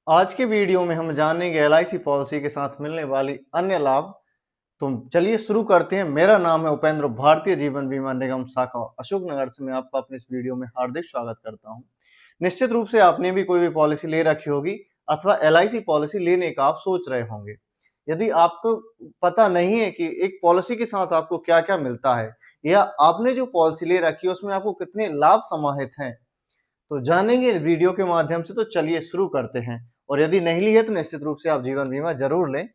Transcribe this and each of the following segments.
आज के वीडियो में हम जानेंगे एलआईसी पॉलिसी के साथ मिलने वाली अन्य लाभ। तो चलिए शुरू करते हैं। मेरा नाम है उपेंद्र, भारतीय जीवन बीमा निगम शाखा अशोकनगर से मैं आपका अपने इस वीडियो में हार्दिक स्वागत करता हूं। निश्चित रूप से आपने भी कोई भी पॉलिसी ले रखी होगी अथवा एलआईसी पॉलिसी लेने का आप सोच रहे होंगे। यदि आपको पता नहीं है कि एक पॉलिसी के साथ आपको क्या क्या मिलता है या आपने जो पॉलिसी ले रखी है उसमें आपको कितने लाभ समाहित हैं, तो जानेंगे वीडियो के माध्यम से। तो चलिए शुरू करते हैं। और यदि नहीं ली है तो निश्चित रूप से आप जीवन बीमा जरूर लें,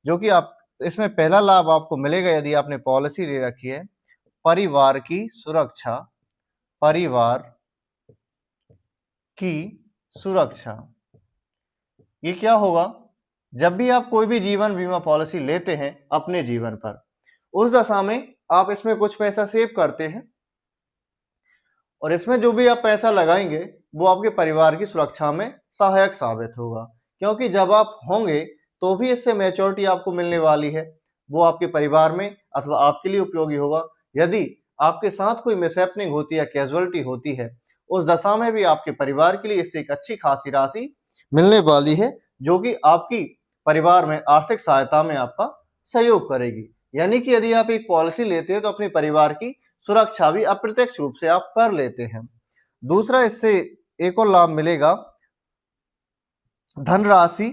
जो कि आप इसमें पहला लाभ आपको मिलेगा यदि आपने पॉलिसी ले रखी है, परिवार की सुरक्षा। परिवार की सुरक्षा ये क्या होगा? जब भी आप कोई भी जीवन बीमा पॉलिसी लेते हैं अपने जीवन पर, उस दशा में आप इसमें कुछ पैसा सेव करते हैं और इसमें जो भी आप पैसा लगाएंगे वो आपके परिवार की सुरक्षा में सहायक साबित होगा। क्योंकि जब आप होंगे तो भी इससे मैच्योरिटी आपको मिलने वाली है, वो आपके परिवार में अथवा आपके लिए उपयोगी होगा। यदि आपके साथ कोई मिसहैपनिंग होती है, कैजुअलिटी होती है, उस दशा में भी आपके परिवार के लिए इससे एक अच्छी खासी राशि मिलने वाली है, जो कि आपकी परिवार में आर्थिक सहायता में आपका सहयोग करेगी। यानी कि यदि आप एक पॉलिसी लेते हैं तो अपने परिवार की सुरक्षा भी अप्रत्यक्ष रूप से आप कर लेते हैं। दूसरा, इससे एक और लाभ मिलेगा, धनराशि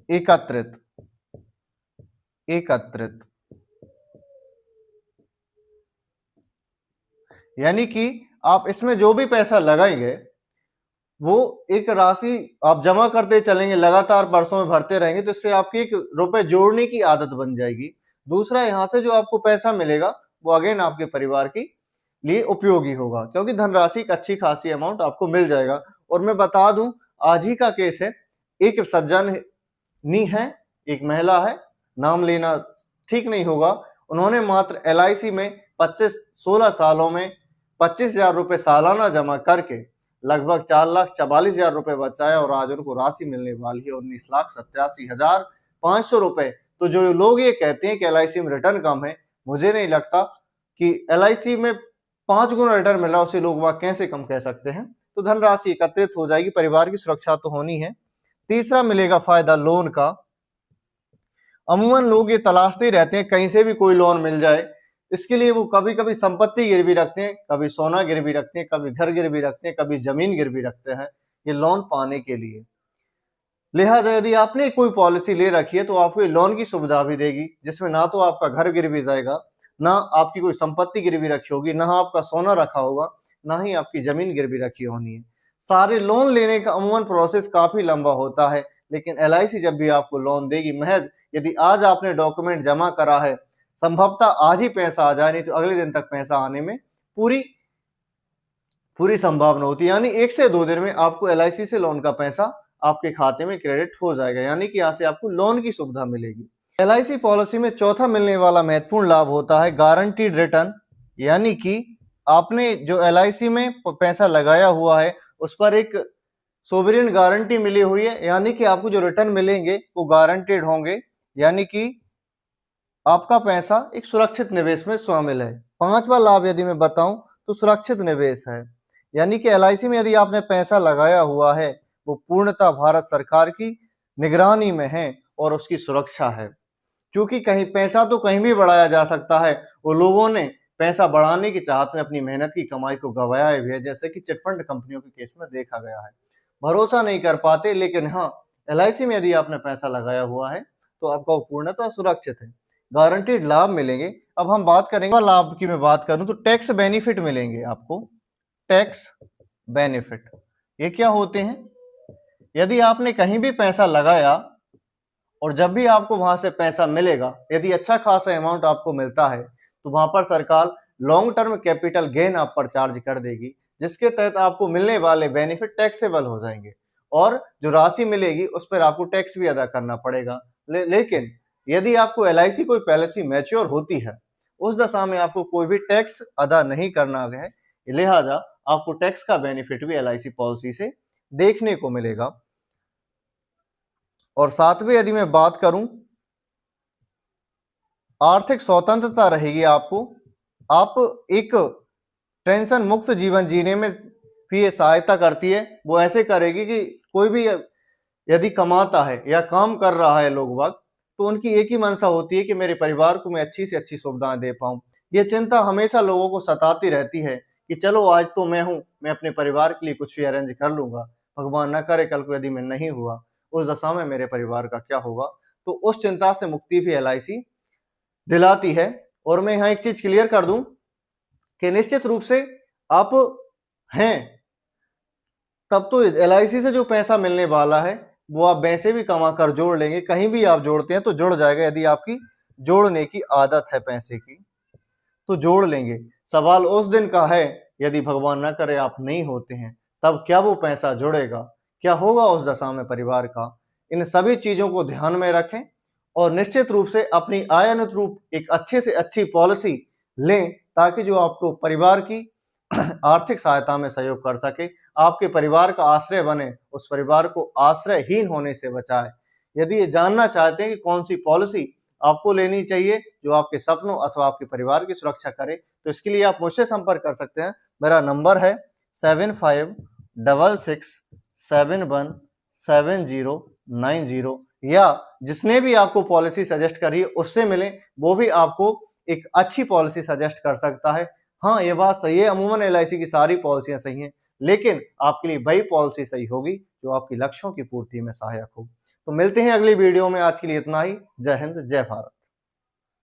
एकत्रित। यानी कि आप इसमें जो भी पैसा लगाएंगे वो एक राशि आप जमा करते चलेंगे, लगातार वर्षों में भरते रहेंगे, तो इससे आपकी एक रुपए जोड़ने की आदत बन जाएगी। दूसरा, यहाँ से जो आपको पैसा मिलेगा वो अगेन आपके परिवार की लिए उपयोगी होगा, क्योंकि धनराशि एक अच्छी खासी अमाउंट आपको मिल जाएगा। और मैं बता दूं, आज ही का केस है, एक सज्जन नी है, एक महिला है, नाम लेना ठीक नहीं होगा, उन्होंने मात्र एलआईसी में 16 सालों में 25,000 रुपए सालाना जमा करके लगभग 4,44,000 रुपए बचाया और आज उनको राशि मिलने वाली है 19,87,500 रुपए। तो जो लोग ये कहते हैं कि एलआईसी में रिटर्न कम है, मुझे नहीं लगता कि एलआईसी में 5 गुना रिटर्न मिल रहा है उसे लोग वह कैसे कम कह सकते हैं। तो धनराशि एकत्रित हो जाएगी, परिवार की सुरक्षा तो होनी है। तीसरा मिलेगा फायदा लोन का। अमूमन लोग ये तलाशते ही रहते हैं कहीं से भी कोई लोन मिल जाए, इसके लिए वो कभी कभी संपत्ति गिरवी रखते हैं, कभी सोना गिरवी रखते हैं, कभी घर गिरवी रखते हैं, कभी जमीन गिरवी रखते हैं ये लोन पाने के लिए। लिहाजा यदि आपने कोई पॉलिसी ले रखी है तो आपको लोन की सुविधा भी देगी, जिसमें ना तो आपका घर गिरवी जाएगा, ना आपकी कोई संपत्ति गिरवी रखी होगी, ना आपका सोना रखा होगा, ना ही आपकी जमीन गिरवी रखी होनी है। सारे लोन लेने का अमूमन प्रोसेस काफी लंबा होता है, लेकिन एलआईसी जब भी आपको लोन देगी, महज यदि आज आपने डॉक्यूमेंट जमा करा है, संभवतः आज ही पैसा आ जाए, नहीं तो अगले दिन तक पैसा आने में पूरी पूरी संभावना होती है। यानी 1 से 2 दिन में आपको एलआईसी से लोन का पैसा आपके खाते में क्रेडिट हो जाएगा, यानी कि यहाँ से आपको लोन की सुविधा मिलेगी। एलआईसी पॉलिसी में चौथा मिलने वाला महत्वपूर्ण लाभ होता है गारंटीड रिटर्न। यानी कि आपने जो एलआईसी में पैसा लगाया हुआ है उस पर एक सोवरेन गारंटी मिली हुई है, यानी कि आपको जो रिटर्न मिलेंगे वो गारंटेड होंगे, यानी कि आपका पैसा एक सुरक्षित निवेश में शामिल है। पांचवा लाभ यदि मैं बताऊं तो सुरक्षित निवेश है। यानी कि एलआईसी में यदि आपने पैसा लगाया हुआ है वो पूर्णतः भारत सरकार की निगरानी में है और उसकी सुरक्षा है। क्योंकि कहीं पैसा तो कहीं भी बढ़ाया जा सकता है, वो लोगों ने पैसा बढ़ाने की चाहत में अपनी मेहनत की कमाई को गंवाया भी है, जैसे कि चिटफंड कंपनियों के केस में देखा गया है। भरोसा नहीं कर पाते, लेकिन हाँ, एलआईसी में यदि आपने पैसा लगाया हुआ है तो आपका पूर्णतः सुरक्षित है, गारंटीड लाभ मिलेंगे। अब हम बात करेंगे लाभ की, मैं बात करूं तो टैक्स बेनिफिट मिलेंगे आपको। टैक्स बेनिफिट ये क्या होते हैं? यदि आपने कहीं भी पैसा लगाया और जब भी आपको वहां से पैसा मिलेगा, यदि अच्छा खासा अमाउंट आपको मिलता है, तो वहां पर सरकार लॉन्ग टर्म कैपिटल गेन आप पर चार्ज कर देगी, जिसके तहत आपको मिलने वाले बेनिफिट टैक्सेबल हो जाएंगे और जो राशि मिलेगी उस पर आपको टैक्स भी अदा करना पड़ेगा। लेकिन यदि आपको एलआईसी कोई पॉलिसी मैच्योर होती है, उस दशा में आपको कोई भी टैक्स अदा नहीं करना है, लिहाजा आपको टैक्स का बेनिफिट भी एलआईसी पॉलिसी से देखने को मिलेगा। और साथ में यदि मैं बात करूं, आर्थिक स्वतंत्रता रहेगी आपको। आप एक टेंशन मुक्त जीवन जीने में भी ये सहायता करती है। वो ऐसे करेगी कि कोई भी यदि कमाता है या काम कर रहा है लोग बाग, तो उनकी एक ही मंशा होती है कि मेरे परिवार को मैं अच्छी से अच्छी सुविधाएं दे पाऊं। ये चिंता हमेशा लोगों को सताती रहती है कि चलो आज तो मैं हूं, मैं अपने परिवार के लिए कुछ भी अरेंज कर लूंगा, भगवान न करे कल को यदि मैं नहीं हुआ, उस दशा में मेरे परिवार का क्या होगा। तो उस चिंता से मुक्ति भी एलआईसी दिलाती है। और मैं यहाँ एक चीज क्लियर कर दूं कि निश्चित रूप से आप हैं तब तो एलआईसी से जो पैसा मिलने वाला है वो आप वैसे भी कमा कर जोड़ लेंगे, कहीं भी आप जोड़ते हैं तो जुड़ जाएगा। यदि आपकी जोड़ने की आदत है पैसे की तो जोड़ लेंगे। सवाल उस दिन का है यदि भगवान न करे आप नहीं होते हैं, तब क्या वो पैसा जुड़ेगा, क्या होगा उस दशा में परिवार का। इन सभी चीजों को ध्यान में रखें और निश्चित रूप से अपनी आय अनुरूप एक अच्छे से अच्छी पॉलिसी लें, ताकि जो आपको परिवार की आर्थिक सहायता में सहयोग कर सके, आपके परिवार का आश्रय बने, उस परिवार को आश्रयहीन होने से बचाए। यदि ये जानना चाहते हैं कि कौन सी पॉलिसी आपको लेनी चाहिए जो आपके सपनों अथवा आपके परिवार की सुरक्षा करे, तो इसके लिए आप मुझसे संपर्क कर सकते हैं। मेरा नंबर है 7566717090, या जिसने भी आपको पॉलिसी सजेस्ट करी है उससे मिलें, वो भी आपको एक अच्छी पॉलिसी सजेस्ट कर सकता है। हाँ, ये बात सही है, अमूमन एलआईसी की सारी पॉलिसियां सही हैं, लेकिन आपके लिए वही पॉलिसी सही होगी जो आपकी लक्ष्यों की पूर्ति में सहायक हो। तो मिलते हैं अगली वीडियो में, आज के लिए इतना ही। जय हिंद, जय भारत।